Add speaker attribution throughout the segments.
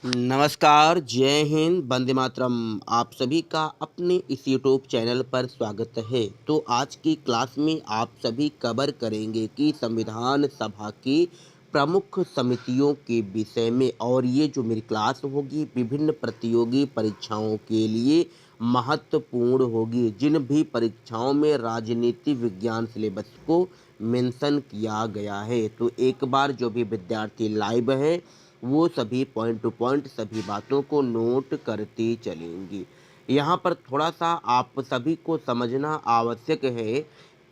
Speaker 1: नमस्कार, जय हिंद, वंदे मातरम। आप सभी का अपने इस यूट्यूब चैनल पर स्वागत है। तो आज की क्लास में आप सभी कवर करेंगे कि संविधान सभा की प्रमुख समितियों के विषय में, और ये जो मेरी क्लास होगी विभिन्न प्रतियोगी परीक्षाओं के लिए महत्वपूर्ण होगी। जिन भी परीक्षाओं में राजनीति विज्ञान सिलेबस को मेंशन किया गया है, तो एक बार जो भी विद्यार्थी लाइव हैं वो सभी पॉइंट टू पॉइंट सभी बातों को नोट करती चलेंगी। यहाँ पर थोड़ा सा आप सभी को समझना आवश्यक है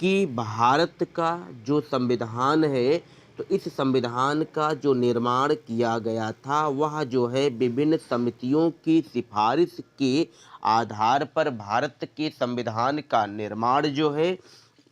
Speaker 1: कि भारत का जो संविधान है, तो इस संविधान का जो निर्माण किया गया था वह जो है विभिन्न समितियों की सिफारिश के आधार पर भारत के संविधान का निर्माण जो है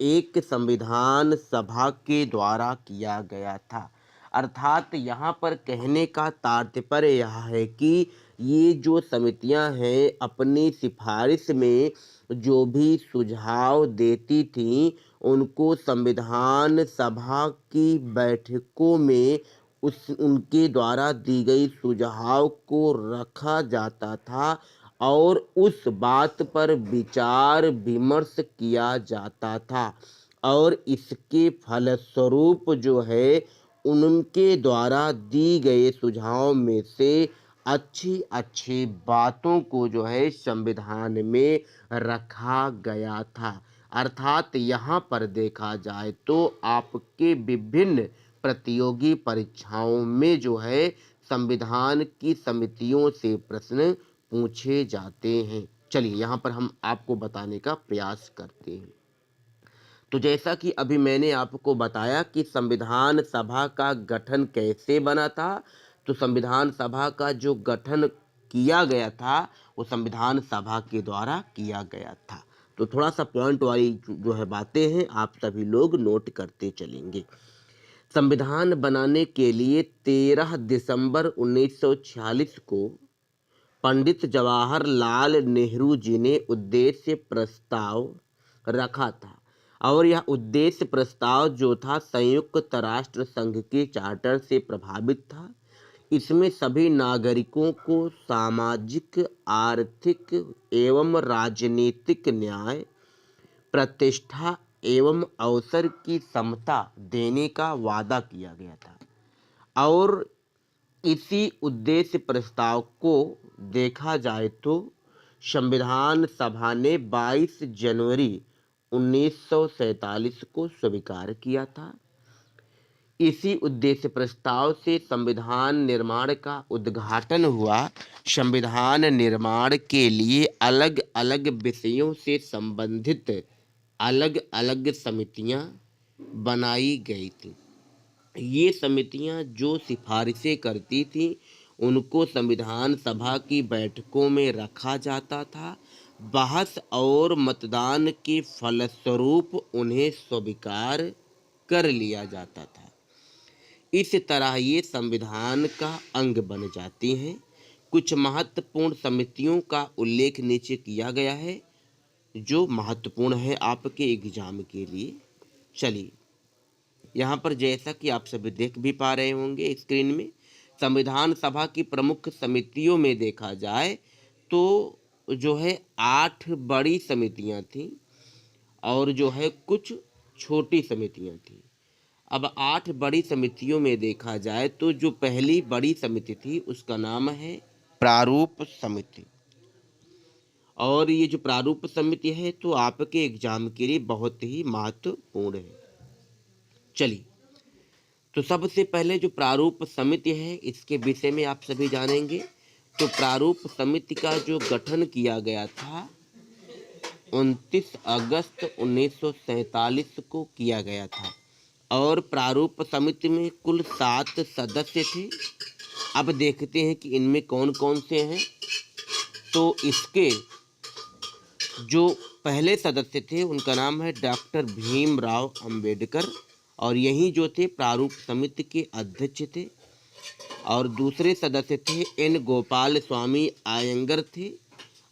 Speaker 1: एक संविधान सभा के द्वारा किया गया था। अर्थात यहाँ पर कहने का तात्पर्य यह है कि ये जो समितियां हैं अपनी सिफारिश में जो भी सुझाव देती थीं उनको संविधान सभा की बैठकों में उनके द्वारा दी गई सुझाव को रखा जाता था और उस बात पर विचार विमर्श किया जाता था, और इसके फलस्वरूप जो है उनके द्वारा दी गए सुझाव में से अच्छी अच्छी बातों को जो है संविधान में रखा गया था। अर्थात यहाँ पर देखा जाए तो आपके विभिन्न प्रतियोगी परीक्षाओं में जो है संविधान की समितियों से प्रश्न पूछे जाते हैं। चलिए यहाँ पर हम आपको बताने का प्रयास करते हैं। तो जैसा कि अभी मैंने आपको बताया कि संविधान सभा का गठन कैसे बना था, तो संविधान सभा का जो गठन किया गया था वो संविधान सभा के द्वारा किया गया था। तो थोड़ा सा पॉइंट वाली जो है बातें हैं आप सभी लोग नोट करते चलेंगे। संविधान बनाने के लिए 13 दिसंबर 1946 को पंडित जवाहरलाल नेहरू जी ने उद्देश्य प्रस्ताव रखा था, और यह उद्देश्य प्रस्ताव जो था संयुक्त राष्ट्र संघ के चार्टर से प्रभावित था। इसमें सभी नागरिकों को सामाजिक, आर्थिक एवं राजनीतिक न्याय, प्रतिष्ठा एवं अवसर की समता देने का वादा किया गया था। और इसी उद्देश्य प्रस्ताव को देखा जाए तो संविधान सभा ने 22 जनवरी 1947 को स्वीकार किया था। इसी उद्देश्य प्रस्ताव से संविधान निर्माण का उद्घाटन हुआ। संविधान निर्माण के लिए अलग अलग विषयों से संबंधित अलग अलग समितियां बनाई गई थी। ये समितियां जो सिफारिशें करती थीं उनको संविधान सभा की बैठकों में रखा जाता था। बहस और मतदान के फलस्वरूप उन्हें स्वीकार कर लिया जाता था। इस तरह ये संविधान का अंग बन जाती हैं। कुछ महत्वपूर्ण समितियों का उल्लेख नीचे किया गया है जो महत्वपूर्ण है आपके एग्जाम के लिए। चलिए यहाँ पर जैसा कि आप सभी देख भी पा रहे होंगे स्क्रीन में, संविधान सभा की प्रमुख समितियों में देखा जाए तो जो है 8 बड़ी समितियां थीं और जो है कुछ छोटी समितियां थीं। अब 8 बड़ी समितियों में देखा जाए तो जो पहली बड़ी समिति थी उसका नाम है प्रारूप समिति। और ये जो प्रारूप समिति है तो आपके एग्जाम के लिए बहुत ही महत्वपूर्ण है। चलिए, तो सबसे पहले जो प्रारूप समिति है इसके विषय में आप सभी जानेंगे। तो प्रारूप समिति का जो गठन किया गया था 29 अगस्त 1947 को किया गया था, और प्रारूप समिति में कुल 7 सदस्य थे। अब देखते हैं कि इनमें कौन कौन से हैं। तो इसके जो पहले सदस्य थे उनका नाम है डॉक्टर भीमराव अंबेडकर, और यही जो थे प्रारूप समिति के अध्यक्ष थे। और दूसरे सदस्य थे एन गोपाल स्वामी आयंगर थे,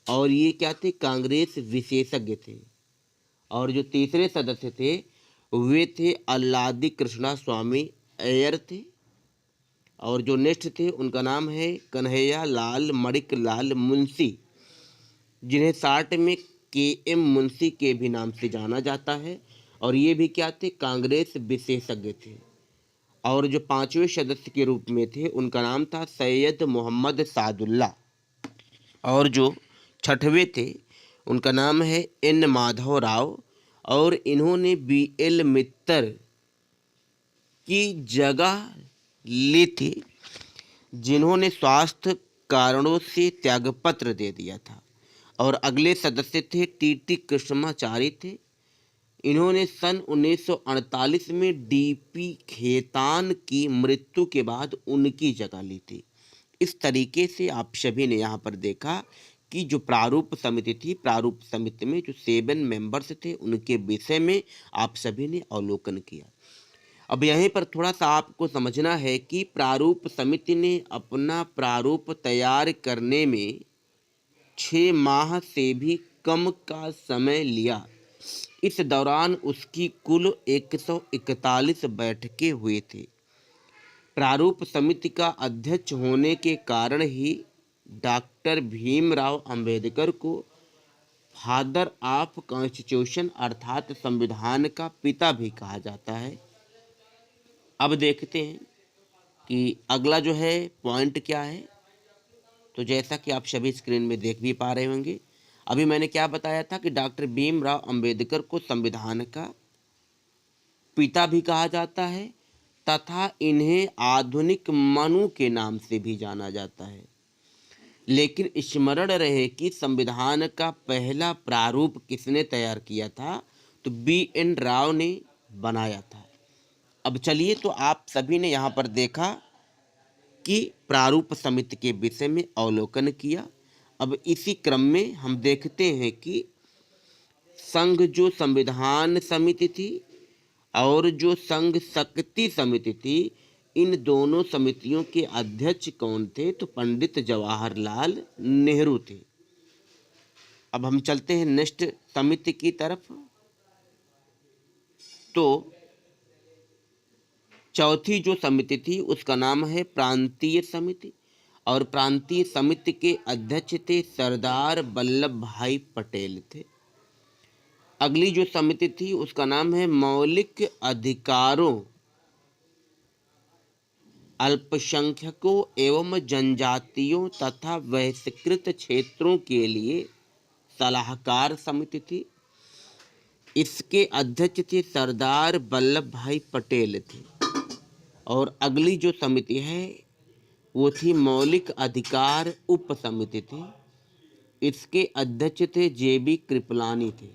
Speaker 1: और ये क्या थे, कांग्रेस विशेषज्ञ थे। और जो तीसरे सदस्य थे वे थे अल्लादी कृष्णा स्वामी अय्यर थे। और जो नेक्स्ट थे उनका नाम है कन्हैया लाल मणिक लाल मुंशी, जिन्हें शार्ट में KM मुंशी के भी नाम से जाना जाता है। और ये भी क्या थे, कांग्रेस विशेषज्ञ थे। और जो पांचवें सदस्य के रूप में थे उनका नाम था सैयद मोहम्मद सादुल्ला। और जो छठवें थे उनका नाम है N माधव राव, और इन्होंने BL मित्तर की जगह ली थी, जिन्होंने स्वास्थ्य कारणों से त्यागपत्र दे दिया था। और अगले सदस्य थे TT कृष्णाचारी थे। इन्होंने सन 1948 में DP खेतान की मृत्यु के बाद उनकी जगह ली थी। इस तरीके से आप सभी ने यहाँ पर देखा कि जो प्रारूप समिति थी, प्रारूप समिति में जो 7 मेंबर्स थे उनके विषय में आप सभी ने अवलोकन किया। अब यहीं पर थोड़ा सा आपको समझना है कि प्रारूप समिति ने अपना प्रारूप तैयार करने में 6 माह से भी कम का समय लिया। इस दौरान उसकी कुल 141 बैठकें हुई थी। प्रारूप समिति का अध्यक्ष होने के कारण ही डॉक्टर भीमराव अंबेडकर को फादर ऑफ कॉन्स्टिट्यूशन अर्थात संविधान का पिता भी कहा जाता है। अब देखते हैं कि अगला जो है पॉइंट क्या है। तो जैसा कि आप सभी स्क्रीन में देख भी पा रहे होंगे, अभी मैंने क्या बताया था कि डॉक्टर भीमराव अंबेडकर को संविधान का पिता भी कहा जाता है तथा इन्हें आधुनिक मनु के नाम से भी जाना जाता है। लेकिन स्मरण रहे कि संविधान का पहला प्रारूप किसने तैयार किया था, तो BN राव ने बनाया था। अब चलिए, तो आप सभी ने यहाँ पर देखा कि प्रारूप समिति के विषय में अवलोकन किया। अब इसी क्रम में हम देखते हैं कि संघ जो संविधान समिति थी और जो संघ शक्ति समिति थी, इन दोनों समितियों के अध्यक्ष कौन थे, तो पंडित जवाहरलाल नेहरू थे। अब हम चलते हैं नेक्स्ट समिति की तरफ। तो चौथी जो समिति थी उसका नाम है प्रांतीय समिति, और प्रांतीय समिति के अध्यक्ष थे सरदार वल्लभ भाई पटेल थे। अगली जो समिति थी उसका नाम है मौलिक अधिकारों, अल्पसंख्यकों एवं जनजातियों तथा बहिष्कृत क्षेत्रों के लिए सलाहकार समिति थी। इसके अध्यक्ष थे सरदार वल्लभ भाई पटेल थे। और अगली जो समिति है वो थी मौलिक अधिकार उप समिति थी। इसके अध्यक्ष थे JB कृपलानी थे।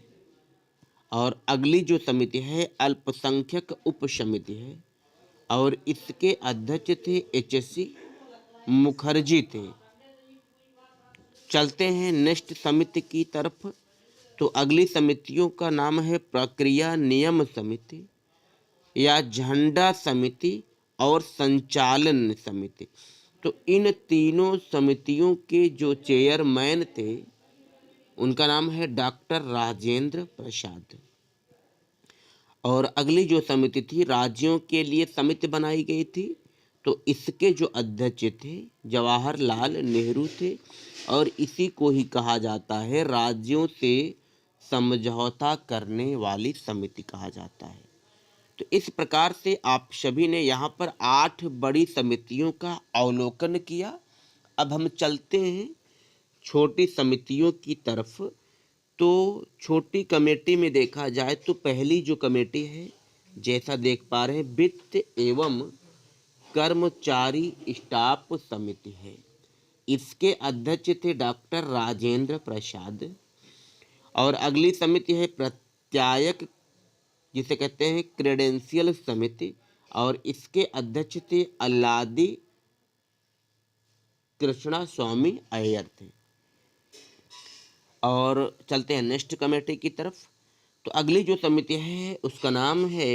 Speaker 1: और अगली जो समिति है अल्पसंख्यक उप समिति है, और इसके अध्यक्ष थे HC मुखर्जी थे। चलते हैं नेक्स्ट समिति की तरफ। तो अगली समितियों का नाम है प्रक्रिया नियम समिति या झंडा समिति और संचालन समिति। तो इन तीनों समितियों के जो चेयरमैन थे उनका नाम है डॉक्टर राजेंद्र प्रसाद। और अगली जो समिति थी राज्यों के लिए समिति बनाई गई थी, तो इसके जो अध्यक्ष थे जवाहरलाल नेहरू थे, और इसी को ही कहा जाता है राज्यों से समझौता करने वाली समिति कहा जाता है। तो इस प्रकार से आप सभी ने यहाँ पर 8 बड़ी समितियों का अवलोकन किया। अब हम चलते हैं छोटी समितियों की तरफ। तो छोटी कमेटी में देखा जाए तो पहली जो कमेटी है, जैसा देख पा रहे हैं, वित्त एवं कर्मचारी स्टाफ समिति है। इसके अध्यक्ष थे डॉक्टर राजेंद्र प्रसाद। और अगली समिति है प्रत्यायक, जिसे कहते हैं क्रेडेंशियल समिति, और इसके अध्यक्ष थे अल्लादी कृष्णा स्वामी अय्यर थे। और चलते हैं नेक्स्ट कमेटी की तरफ। तो अगली जो समिति है उसका नाम है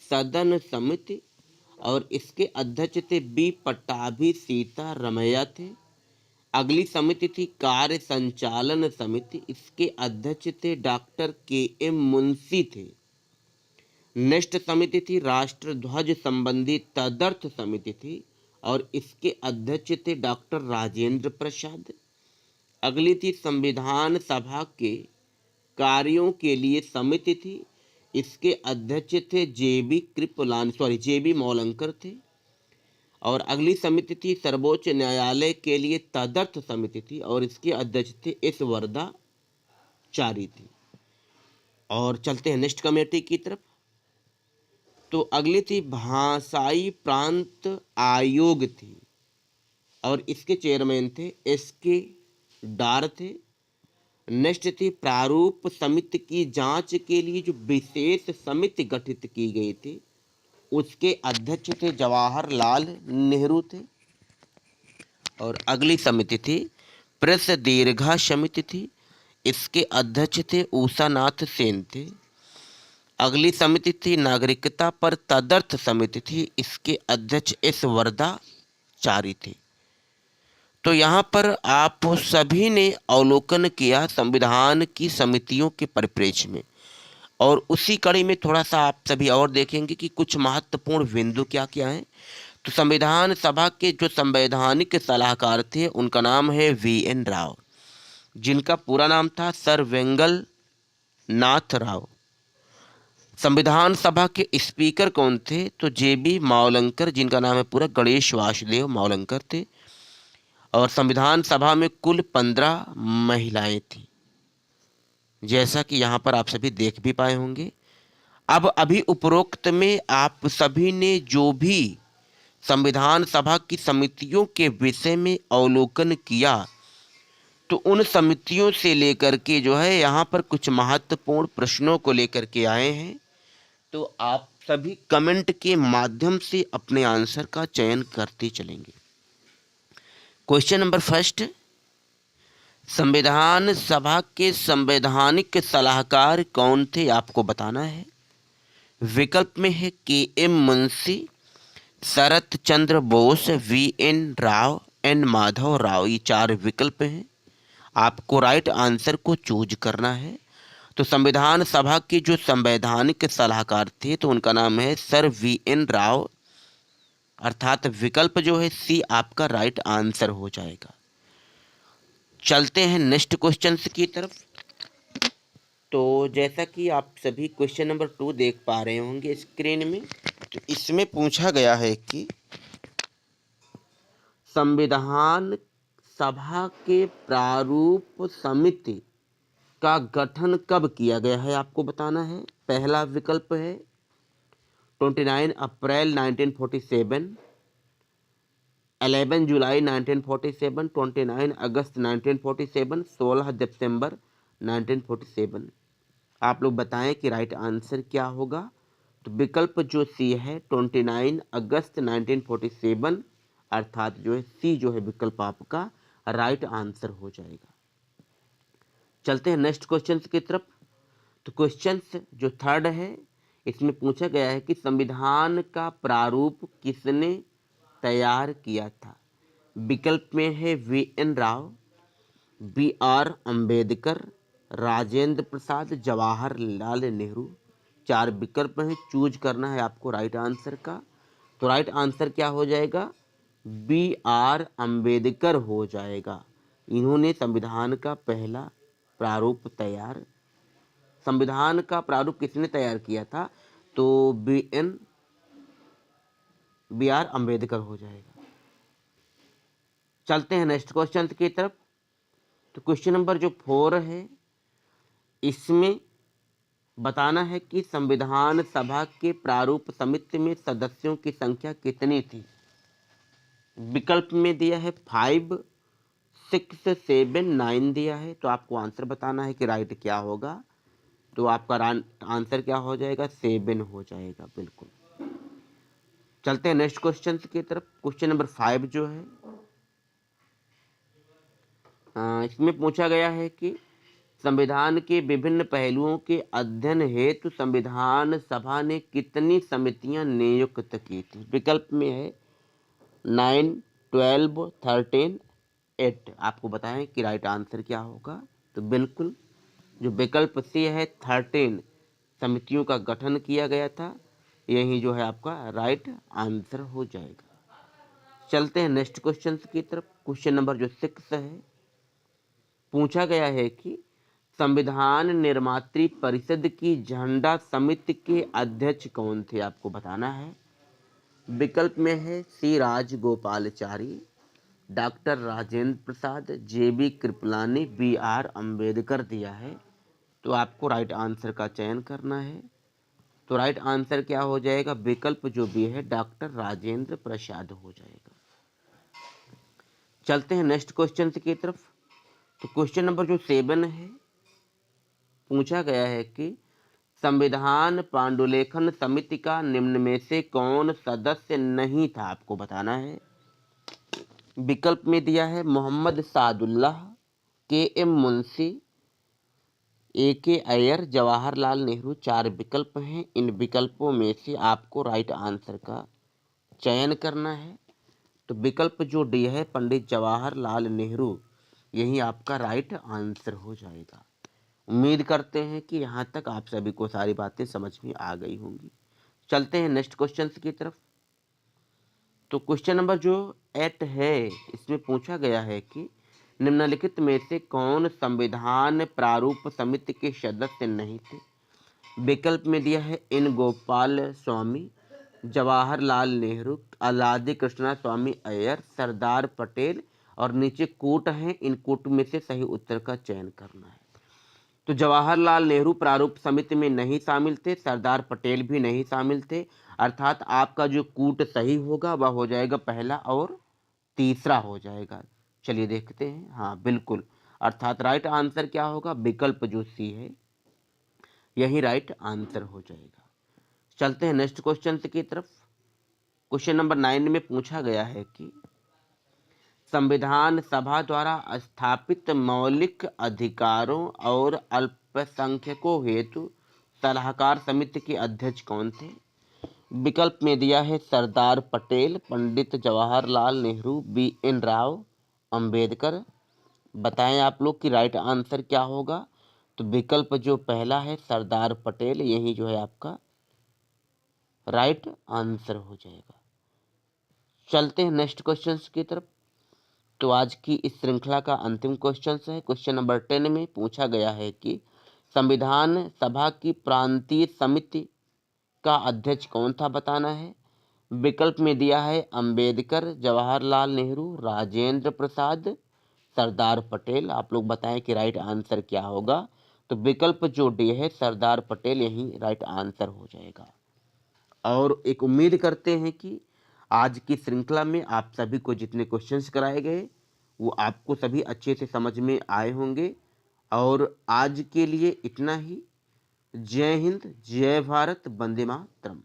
Speaker 1: सदन समिति, और इसके अध्यक्ष थे B पट्टाभी सीता रमैया थे। अगली समिति थी कार्य संचालन समिति। इसके अध्यक्ष थे डॉक्टर KM मुंशी थे। नेक्स्ट समिति थी राष्ट्र ध्वज संबंधी तदर्थ समिति थी, और इसके अध्यक्ष थे डॉक्टर राजेंद्र प्रसाद। अगली थी संविधान सभा के कार्यों के लिए समिति थी, इसके अध्यक्ष थे जे बी मौलंकर थे। और अगली समिति थी सर्वोच्च न्यायालय के लिए तदर्थ समिति थी, और इसके अध्यक्ष थे एस वरदाचारी थी। और चलते हैं नेक्स्ट कमेटी की तरफ। तो अगली थी भाषाई प्रांत आयोग थी, और इसके चेयरमैन थे एस.के. डार थे। नेक्स्ट थी प्रारूप समिति की जांच के लिए जो विशेष समिति गठित की गई थी, उसके अध्यक्ष थे जवाहरलाल नेहरू थे। और अगली समिति थी प्रेस दीर्घा समिति थी, इसके अध्यक्ष थे उषानाथ सेन थे। अगली समिति थी नागरिकता पर तदर्थ समिति थी, इसके अध्यक्ष एस वरदाचारी थे। तो यहाँ पर आप सभी ने अवलोकन किया संविधान की समितियों के परिप्रेक्ष्य में, और उसी कड़ी में थोड़ा सा आप सभी और देखेंगे कि कुछ महत्वपूर्ण बिंदु क्या क्या हैं। तो संविधान सभा के जो संवैधानिक सलाहकार थे उनका नाम है वी.एन. राव, जिनका पूरा नाम था सर वेंगल नाथ राव। संविधान सभा के स्पीकर कौन थे? तो जे.बी. मौलंकर, जिनका नाम है पूरा गणेश वासुदेव मौलंकर थे। और संविधान सभा में कुल 15 महिलाएं थीं, जैसा कि यहाँ पर आप सभी देख भी पाए होंगे। अब अभी उपरोक्त में आप सभी ने जो भी संविधान सभा की समितियों के विषय में अवलोकन किया, तो उन समितियों से लेकर के जो है यहाँ पर कुछ महत्वपूर्ण प्रश्नों को लेकर के आए हैं। तो आप सभी कमेंट के माध्यम से अपने आंसर का चयन करते चलेंगे। क्वेश्चन नंबर फर्स्ट, संविधान सभा के संवैधानिक सलाहकार कौन थे, आपको बताना है। विकल्प में है के.एम. मुंशी, शरत चंद्र बोस, वी.एन. राव, एन. माधव राव। ये 4 विकल्प हैं, आपको राइट आंसर को चूज करना है। तो संविधान सभा के जो संवैधानिक सलाहकार थे तो उनका नाम है सर वी.एन. राव, अर्थात विकल्प जो है सी आपका राइट आंसर हो जाएगा। चलते हैं नेक्स्ट क्वेश्चन की तरफ। तो जैसा कि आप सभी क्वेश्चन नंबर 2 देख पा रहे होंगे स्क्रीन में, तो इसमें पूछा गया है कि संविधान सभा के प्रारूप समिति का गठन कब किया गया है, आपको बताना है। पहला विकल्प है 29 अप्रैल 1947, 11 जुलाई 1947, 29 अगस्त 1947, 16 दिसंबर 1947। आप लोग बताएं कि राइट आंसर क्या होगा। तो विकल्प जो सी है 29 अगस्त 1947, अर्थात जो है सी जो है विकल्प आपका राइट आंसर हो जाएगा। चलते हैं नेक्स्ट क्वेश्चन की तरफ। तो क्वेश्चन जो थर्ड है, इसमें पूछा गया है कि संविधान का प्रारूप किसने तैयार किया था। विकल्प में है वी.एन. राव, बी.आर. अम्बेडकर, राजेंद्र प्रसाद, जवाहरलाल नेहरू। 4 विकल्प हैं, चूज करना है आपको राइट आंसर का। तो राइट आंसर क्या हो जाएगा? बी.आर. अम्बेडकर हो जाएगा। इन्होंने संविधान का पहला प्रारूप तैयार, संविधान का प्रारूप किसने तैयार किया था? तो बी.आर. अम्बेडकर हो जाएगा। चलते हैं नेक्स्ट क्वेश्चन की तरफ। तो क्वेश्चन नंबर जो 4 है, इसमें बताना है कि संविधान सभा के प्रारूप समिति में सदस्यों की संख्या कितनी थी। विकल्प में दिया है 5, 6, 7, 9 दिया है। तो आपको आंसर बताना है कि राइट क्या होगा। तो आपका आंसर क्या हो जाएगा? 7 हो जाएगा, बिल्कुल। चलते हैं नेक्स्ट क्वेश्चन की तरफ। क्वेश्चन नंबर 5 जो है, इसमें पूछा गया है कि संविधान के विभिन्न पहलुओं के अध्ययन हेतु संविधान सभा ने कितनी समितियां नियुक्त की थी। विकल्प में है 9, 12, 13, 8। आपको बताएं कि राइट आंसर क्या होगा। तो बिल्कुल जो विकल्प सी है 13 समितियों का गठन किया गया था, यही जो है आपका राइट आंसर हो जाएगा। चलते हैं नेक्स्ट क्वेश्चन की तरफ। क्वेश्चन नंबर जो 6 है, पूछा गया है कि संविधान निर्मात्री परिषद की झंडा समिति के अध्यक्ष कौन थे, आपको बताना है। विकल्प में है C Rajagopalachari, doctor Rajendra Prasad, J B Kripalani, B R Ambedkar दिया है। तो आपको राइट आंसर का चयन करना है। तो राइट आंसर क्या हो जाएगा, विकल्प जो भी है डॉक्टर राजेंद्र प्रसाद हो जाएगा। चलते हैं नेक्स्ट क्वेश्चन की तरफ। तो क्वेश्चन नंबर जो 7 है, पूछा गया है कि संविधान पांडुलेखन समिति का निम्न में से कौन सदस्य नहीं था, आपको बताना है। विकल्प में दिया है मोहम्मद सादुल्लाह, के एम मुंशी, ए के अय्यर, जवाहरलाल नेहरू। 4 विकल्प हैं। इन विकल्पों में से आपको राइट आंसर का चयन करना है। तो विकल्प जो डी है पंडित जवाहरलाल नेहरू, यही आपका राइट आंसर हो जाएगा। उम्मीद करते हैं कि यहाँ तक आप सभी को सारी बातें समझ में आ गई होंगी। चलते हैं नेक्स्ट क्वेश्चन की तरफ। तो क्वेश्चन नंबर जो 8 है, इसमें पूछा गया है कि निम्नलिखित में से कौन संविधान प्रारूप समिति के सदस्य नहीं थे। विकल्प में दिया है एन गोपाल स्वामी, जवाहरलाल नेहरू, अलादी कृष्णा स्वामी अय्यर, सरदार पटेल, और नीचे कूट हैं। इन कूट में से सही उत्तर का चयन करना है। तो जवाहरलाल नेहरू प्रारूप समिति में नहीं शामिल थे, सरदार पटेल भी नहीं शामिल थे। अर्थात आपका जो कूट सही होगा वह हो जाएगा पहला और तीसरा हो जाएगा। चलिए देखते हैं। हाँ बिल्कुल, अर्थात राइट आंसर क्या होगा, विकल्प जो सी है यही राइट आंसर हो जाएगा। चलते हैं नेक्स्ट क्वेश्चन की तरफ। क्वेश्चन नंबर 9 में पूछा गया है कि संविधान सभा द्वारा स्थापित मौलिक अधिकारों और अल्पसंख्यकों हेतु सलाहकार समिति के अध्यक्ष कौन थे। विकल्प में दिया है सरदार पटेल, पंडित जवाहरलाल नेहरू, बी एन राव, अंबेडकर। बताएं आप लोग कि राइट आंसर क्या होगा। तो विकल्प जो पहला है सरदार पटेल, यही जो है आपका राइट आंसर हो जाएगा। चलते हैं नेक्स्ट क्वेश्चन की तरफ। तो आज की इस श्रृंखला का अंतिम क्वेश्चन है। क्वेश्चन नंबर 10 में पूछा गया है कि संविधान सभा की प्रांतीय समिति का अध्यक्ष कौन था, बताना है। विकल्प में दिया है अंबेडकर, जवाहरलाल नेहरू, राजेंद्र प्रसाद, सरदार पटेल। आप लोग बताएं कि राइट आंसर क्या होगा। तो विकल्प जो डी है सरदार पटेल, यही राइट आंसर हो जाएगा। और एक उम्मीद करते हैं कि आज की श्रृंखला में आप सभी को जितने क्वेश्चंस कराए गए वो आपको सभी अच्छे से समझ में आए होंगे। और आज के लिए इतना ही। जय हिंद, जय भारत, वंदे मातरम।